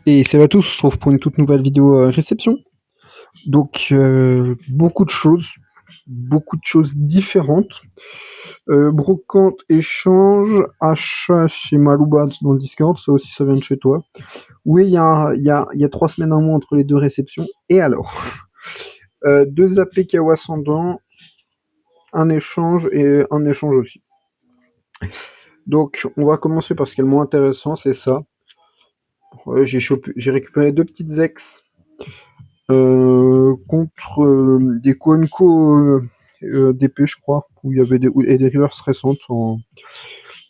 Et salut à tous, on se retrouve pour une toute nouvelle vidéo réception. Donc beaucoup de choses différentes. Brocante, échange, achat chez Malouba dans le Discord, ça aussi ça vient de chez toi. Oui, il y a 3 semaines, un mois entre les deux réceptions. Et alors deux APK ascendants, un échange et un échange aussi. Donc on va commencer par ce qui est le moins intéressant, c'est ça. J'ai récupéré 2 petites ex contre des Kuonko d'épée, je crois, où il y avait des reverse récentes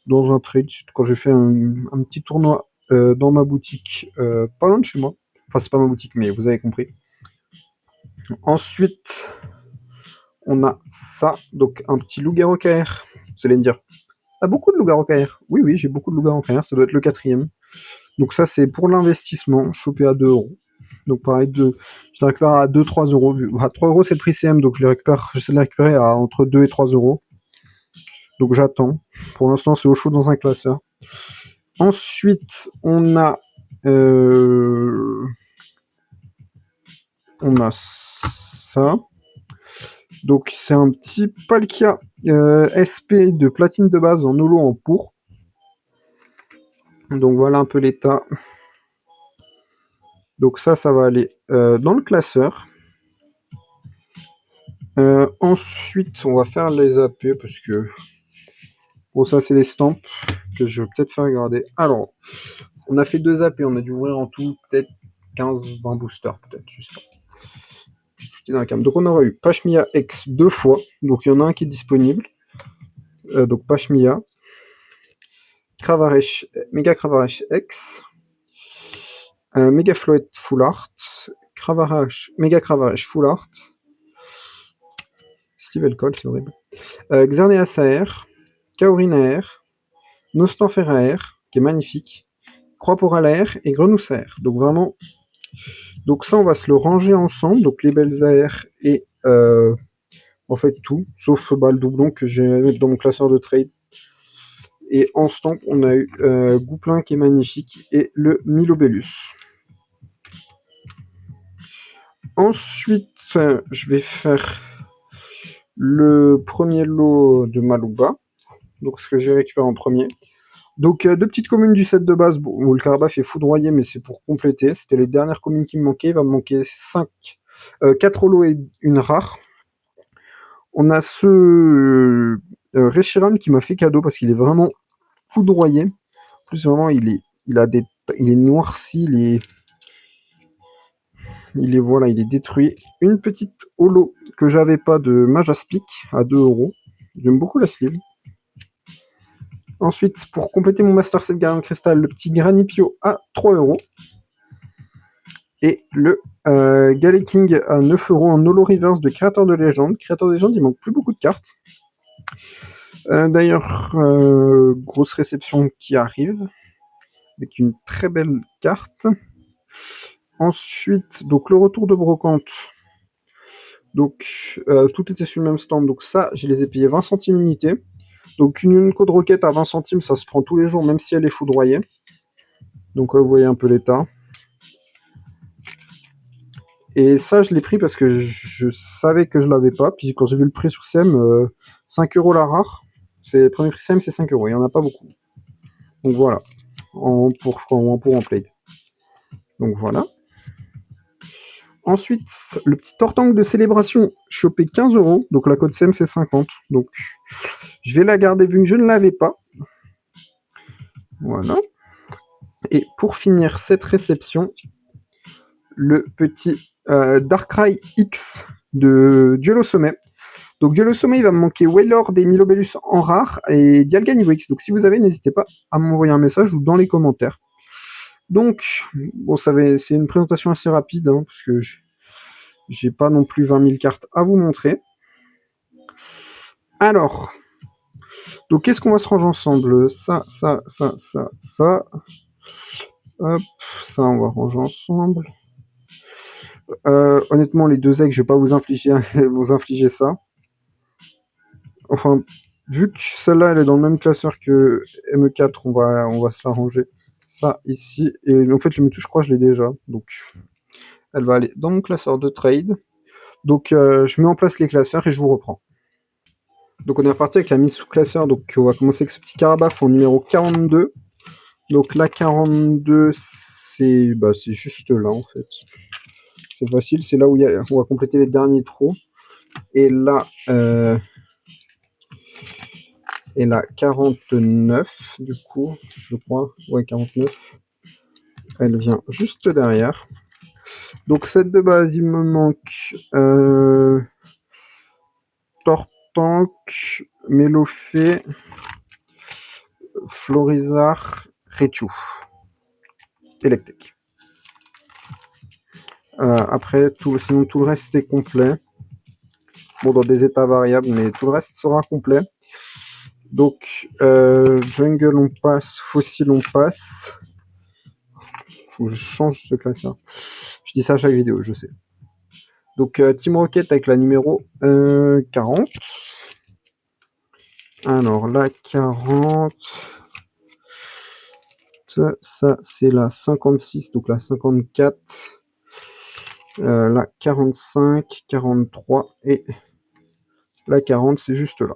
dans un trade quand j'ai fait un petit tournoi dans ma boutique, pas loin de chez moi. Enfin, c'est pas ma boutique, mais vous avez compris. Ensuite, on a ça, donc un petit loup-garou KR. Vous allez me dire, t'as beaucoup de loup-garou KR? Oui, oui, j'ai beaucoup de loup-garou KR, ça doit être le 4e. Donc ça, c'est pour l'investissement, chopé à 2€. Donc pareil, je le récupère à 2-3€. À 3€, c'est le prix CM, donc j'essaie de le récupérer à entre 2 et 3€. Donc j'attends. Pour l'instant, c'est au chaud dans un classeur. Ensuite, on a ça. Donc c'est un petit Palkia SP de platine de base en holo en pour. Donc voilà un peu l'état. Donc ça va aller dans le classeur. Ensuite, on va faire les AP parce que bon, ça c'est les stamps que je vais peut-être faire garder. Alors, on a fait 2 AP, on a dû ouvrir en tout peut-être 15-20 boosters, peut-être, je sais pas. J'ai tout dans la cam. Donc on aura eu Pashmia X 2 fois, donc il y en a un qui est disponible. Donc Pashmia, Cravaresh, Mega Cravaresh X, Mega Floet Full Art, Mega Cravaresh Full Art, Steve Cole, c'est horrible. Xerneas AR, Kaorinaer, Nostanfer qui est magnifique, Croix Air et Grenousse Air. Donc vraiment, donc ça on va se le ranger ensemble. Donc les belles AR et en fait tout, sauf le doublon que j'ai dans mon classeur de trade. Et en stamp, on a eu Gouplin qui est magnifique et le Milobellus. Ensuite, je vais faire le premier lot de Malouba. Donc ce que j'ai récupéré en premier. Donc 2 petites communes du set de base. Bon, le Carabaf est foudroyé, mais c'est pour compléter. C'était les dernières communes qui me manquaient. Il va me manquer 4 holos et une rare. On a ce Reshiram qui m'a fait cadeau parce qu'il est vraiment foudroyé. En plus, vraiment, il est noirci, voilà, il est détruit. Une petite holo que j'avais pas de Majaspic à 2€. J'aime beaucoup la sleeve. Ensuite, pour compléter mon Master Set Gardien Cristal, le petit Granipio à 3€. Et le Galley King à 9€ en holo reverse de Créateur de Légende. Créateur de Légende, il manque plus beaucoup de cartes. D'ailleurs, grosse réception qui arrive avec une très belle carte. Ensuite, donc le retour de Brocante. Donc tout était sur le même stand. Donc ça, je les ai payés 20 centimes unité. Donc une code roquette à 20 centimes, ça se prend tous les jours, même si elle est foudroyée. Donc vous voyez un peu l'état. Et ça, je l'ai pris parce que je savais que je l'avais pas. Puis quand j'ai vu le prix sur CM, 5€ la rare. Le premier prix CM, c'est 5€. Il n'y en a pas beaucoup. Donc voilà. Je crois, en plate. Donc voilà. Ensuite, le petit tortangle de célébration, chopé 15€. Donc la code CM, c'est 50. Donc je vais la garder vu que je ne l'avais pas. Voilà. Et pour finir cette réception, le petit Darkrai X de Duel au sommet. Donc Duel au sommet, il va me manquer Wailord et Milobellus en rare et Dialga niveau X. Donc si vous avez, n'hésitez pas à m'envoyer un message ou dans les commentaires. Donc, bon, c'est une présentation assez rapide, hein, parce que j'ai pas non plus 20 000 cartes à vous montrer. Alors, donc qu'est-ce qu'on va se ranger ensemble? Ça. Hop, ça on va ranger ensemble. Honnêtement, les 2 eggs, je vais pas vous infliger ça. Enfin, vu que celle-là, elle est dans le même classeur que ME4, on va se l'arranger. ça ici. Et en fait, le Mewtwo, je crois que je l'ai déjà. Donc, elle va aller dans mon classeur de trade. Donc, je mets en place les classeurs et je vous reprends. Donc, on est reparti avec la mise sous classeur. Donc, on va commencer avec ce petit Karabaf en numéro 42. Donc, la 42, c'est juste là, en fait. C'est facile, c'est là où on va compléter les derniers trous. Et là, et la 49, du coup, je crois. Ouais, 49. Elle vient juste derrière. Donc, cette de base, il me manque Tortank, Mélofée, Florizard, Raichu, Electek. Après, sinon tout le reste est complet. Bon, dans des états variables, mais tout le reste sera complet. Donc, Jungle, on passe. Fossil, on passe. Faut que je change ce classeur. Je dis ça à chaque vidéo, je sais. Donc, Team Rocket avec la numéro 40. Alors, la 40. Ça, c'est la 56, donc la 54. La 45, 43 et la 40, c'est juste là.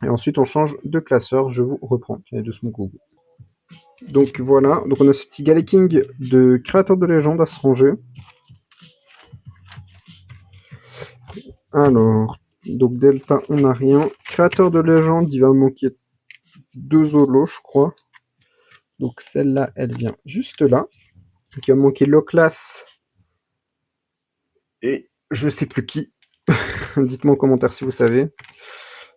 Et ensuite, on change de classeur. Je vous reprends. Allez, doucement, Google. Donc voilà, donc on a ce petit Galaking de créateur de légende à se ranger. Alors, donc Delta, on n'a rien. Créateur de légende, il va manquer 2 holos, je crois. Donc celle-là, elle vient juste là. Donc il va manquer Loclas et je sais plus qui. Dites-moi en commentaire si vous savez.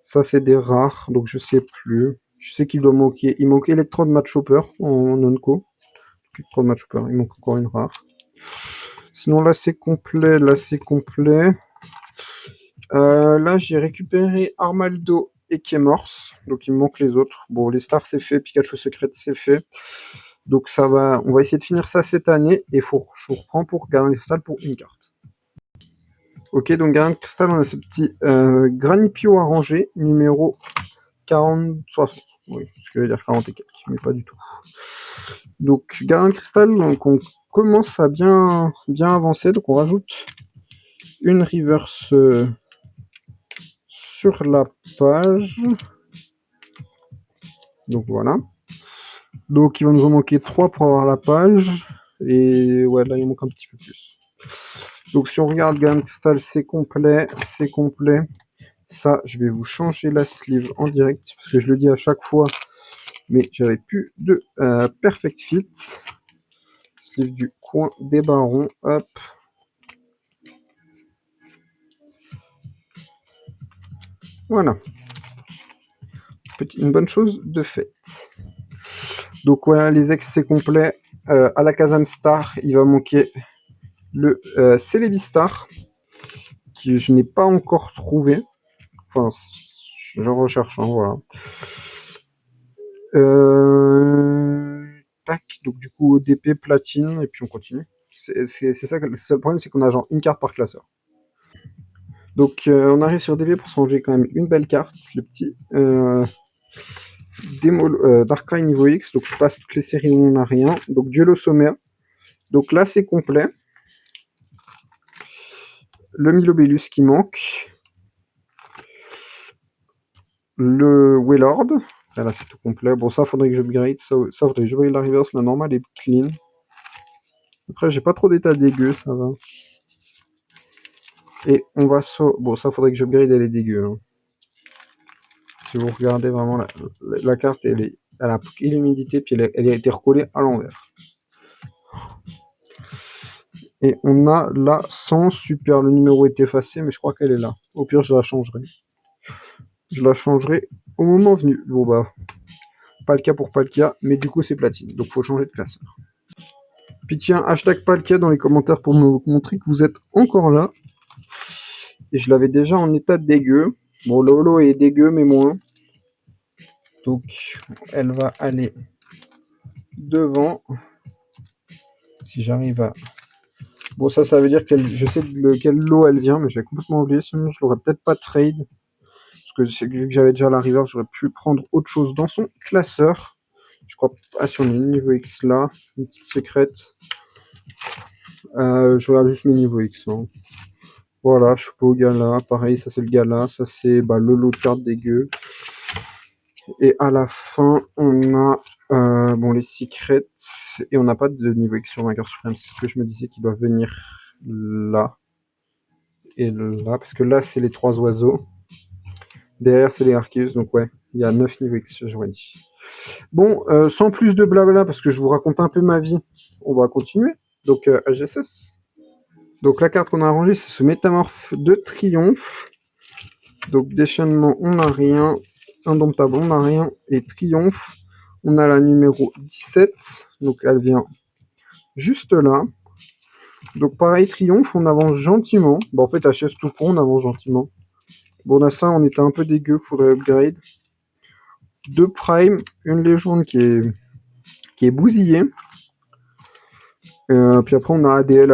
Ça, c'est des rares, donc je sais plus. Je sais qu'il doit manquer. Il manque Electrode Matchhopper en Onco. Electrode Matchhopper, il manque encore une rare. Sinon, là, c'est complet. Là, c'est complet. Là, j'ai récupéré Armaldo et Kémorse. Donc, il me manque les autres. Bon, les stars, c'est fait. Pikachu Secret, c'est fait. Donc, ça va. On va essayer de finir ça cette année. Et je vous reprends pour Gardien Cristal pour une carte. Ok, donc Gardien Cristal, on a ce petit Granipio arrangé, numéro 40, 60. Oui, ce que je veux dire 40 et quelques, mais pas du tout. Donc, Gardien Cristal, donc on commence à bien avancer. Donc, on rajoute une reverse sur la page. Donc, voilà. Donc, il va nous en manquer 3 pour avoir la page. Et ouais, là, il manque un petit peu plus. Donc, si on regarde Gardien Cristal, c'est complet. C'est complet. Ça, je vais vous changer la sleeve en direct parce que je le dis à chaque fois, mais j'avais plus de perfect fit. Sleeve du coin des barons, hop. Voilà. Une bonne chose de fait. Donc voilà, les ex c'est complet. À la Kazam Star, il va manquer le Celebi-Star, qui je n'ai pas encore trouvé. Enfin, je recherche, hein, voilà. Tac, donc du coup ODP, platine, et puis on continue. C'est ça, le seul problème, c'est qu'on a genre une carte par classeur. Donc on arrive sur DB pour se ranger quand même une belle carte, le petit Darkrai niveau X. Donc je passe toutes les séries où on n'a rien. Donc duel au sommet. Donc là c'est complet. Le Milobellus qui manque. Le Wailord. Là c'est tout complet. Bon, ça faudrait que j'upgrade. Ça faudrait que j'upgrade la reverse. La normale est clean. Après j'ai pas trop d'état dégueu, ça va. Et on va bon, ça faudrait que j'upgrade, elle est dégueu, hein. Si vous regardez vraiment la carte, elle a pris l'humidité, puis elle a été recollée à l'envers. Et on a la 100, super, le numéro est effacé, mais je crois qu'elle est là. Au pire, je la changerai. Je la changerai au moment venu. Bon bah, pas le cas pour Palkia, mais du coup c'est platine, donc faut changer de classeur. Puis tiens, hashtag Palkia dans les commentaires pour me montrer que vous êtes encore là. Et je l'avais déjà en état dégueu. Bon, Lolo est dégueu, mais moins. Donc, elle va aller devant. Si j'arrive à... Bon, ça veut dire que je sais de quel lot elle vient, mais j'avais complètement oublié, sinon je l'aurais peut-être pas trade. Parce que vu que j'avais déjà la river, j'aurais pu prendre autre chose dans son classeur. Je crois pas si on a une niveau X là, une petite secrète. Je regarde juste mes niveaux X. Hein. Voilà, je suis pas au gala. Pareil, ça c'est le gala. Ça c'est le lot de cartes dégueu. Et à la fin, on a les secrets. Et on n'a pas de niveau X sur vainqueur suprême. C'est ce que je me disais qu'il doit venir là. Et là, parce que là c'est les 3 oiseaux. Derrière c'est les Arceus. Donc ouais, il y a 9 niveaux X, j'aurais dit. Bon, sans plus de blabla, parce que je vous raconte un peu ma vie, on va continuer. Donc AGSS. Donc la carte qu'on a rangée, c'est ce métamorphe de triomphe. Donc déchaînement, on n'a rien. Indomptable, on n'a rien. Et triomphe, on a la numéro 17. Donc elle vient juste là. Donc pareil, triomphe, on avance gentiment. Bon, en fait, HS tout pour, on avance gentiment. Bon, là, ça, on était un peu dégueu, faudrait upgrade. 2 prime, une légende qui est bousillée. Puis après, on a ADL,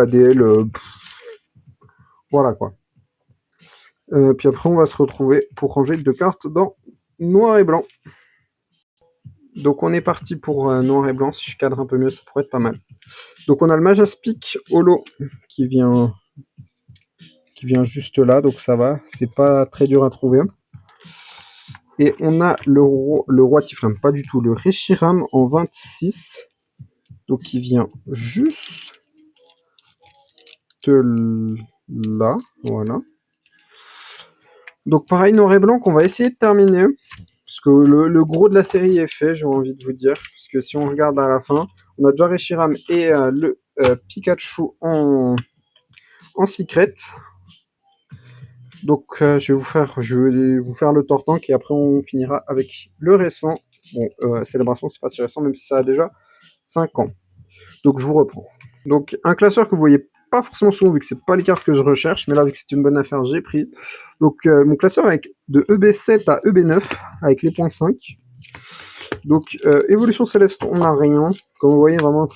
voilà quoi. Puis après, on va se retrouver pour ranger 2 cartes dans noir et blanc. Donc on est parti pour noir et blanc. Si je cadre un peu mieux, ça pourrait être pas mal. Donc on a le Majaspic Holo qui vient juste là, donc ça va. C'est pas très dur à trouver. Et on a le roi Tiflam, pas du tout. Le Reshiram en 26. Donc qui vient juste là, voilà. Donc pareil, noir et blanc qu'on va essayer de terminer. Parce que le gros de la série est fait, j'ai envie de vous dire. Parce que si on regarde à la fin, on a déjà Reshiram et le Pikachu en secret. Donc je vais vous faire le Tortank et après on finira avec le récent. Bon, Célébration, c'est pas si récent, même si ça a déjà 5 ans. Donc je vous reprends. Donc un classeur que vous voyez pas forcément souvent vu que c'est pas les cartes que je recherche, mais là vu que c'est une bonne affaire, j'ai pris. Donc mon classeur avec de EB7 à EB9 avec les points 5. Donc évolution céleste, on n'a rien. Comme vous voyez vraiment,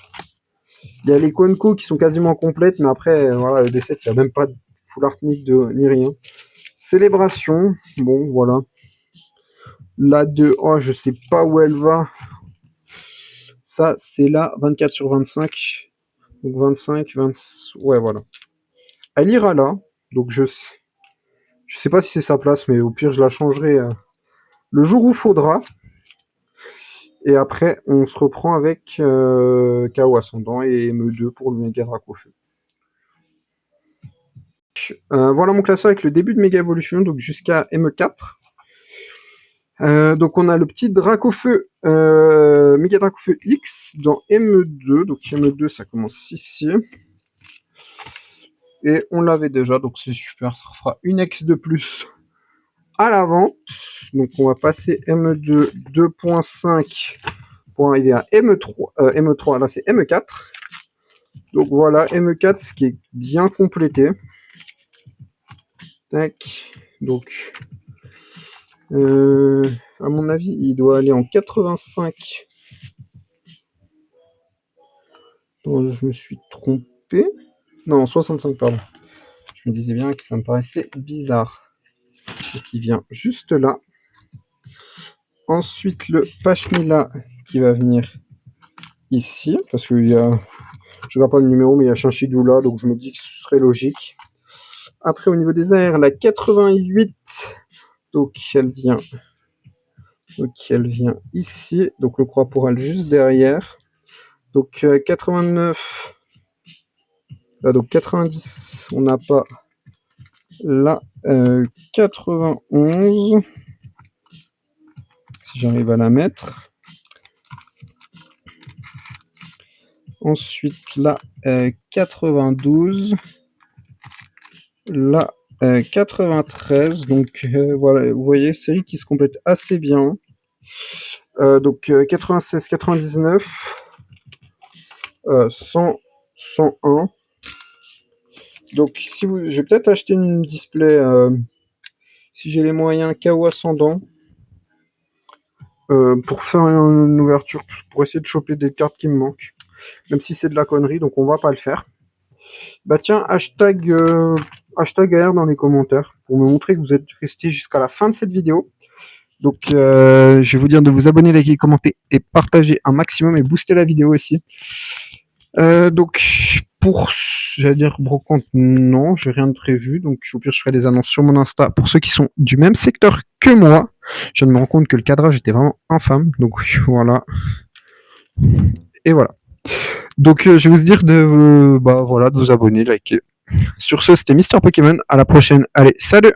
il y a les Konko qui sont quasiment complètes, mais après voilà, EB7, il n'y a même pas de full art ni rien. Célébration, bon voilà. La 2, oh je sais pas où elle va. Ça c'est là 24 sur 25. Donc 25, 20, ouais voilà. Elle ira là, donc je sais pas si c'est sa place, mais au pire je la changerai le jour où faudra. Et après on se reprend avec KO Ascendant et ME2 pour le Méga Dracofeu. Voilà mon classeur avec le début de Méga Evolution, donc jusqu'à ME4. Donc on a le petit Dracofeu, Méga Dracofeu X dans ME2, donc ME2 ça commence ici. Et on l'avait déjà, donc c'est super, ça fera une X de plus à la vente. Donc on va passer ME2 2.5 pour arriver à ME3, ME3 là c'est ME4. Donc voilà, ME4 ce qui est bien complété. Tac, donc à mon avis il doit aller en 85. Donc, je me suis trompé. Non, 65 pardon. Je me disais bien que ça me paraissait bizarre. Donc il vient juste là. Ensuite le Pashmila qui va venir ici, parce qu'il y a, je ne vois pas le numéro, mais il y a Chinchidou là, donc je me dis que ce serait logique. Après au niveau des AR, la 88, donc elle vient ici, donc le Croix-Poral juste derrière. Donc 89, donc 90, on n'a pas. Là, 91, si j'arrive à la mettre. Ensuite, là, 92. Là, 93. Donc, voilà, vous voyez, série qui se complète assez bien. Donc, 96, 99. 100, 101. Donc, si vous, je vais peut-être acheter une display, si j'ai les moyens, KO Ascendant. Pour faire une ouverture, pour essayer de choper des cartes qui me manquent. Même si c'est de la connerie, donc on va pas le faire. Bah tiens, hashtag AR dans les commentaires, pour me montrer que vous êtes resté jusqu'à la fin de cette vidéo. Donc, je vais vous dire de vous abonner, liker, commenter et partager un maximum et booster la vidéo aussi. Donc, j'allais dire brocante, non, j'ai rien de prévu. Donc, au pire, je ferai des annonces sur mon Insta pour ceux qui sont du même secteur que moi. Je viens de me rendre compte que le cadrage était vraiment infâme. Donc, voilà. Et voilà. Donc, je vais vous dire de, voilà, de vous abonner, liker. Sur ce, c'était Mister Pokémon. À la prochaine. Allez, salut!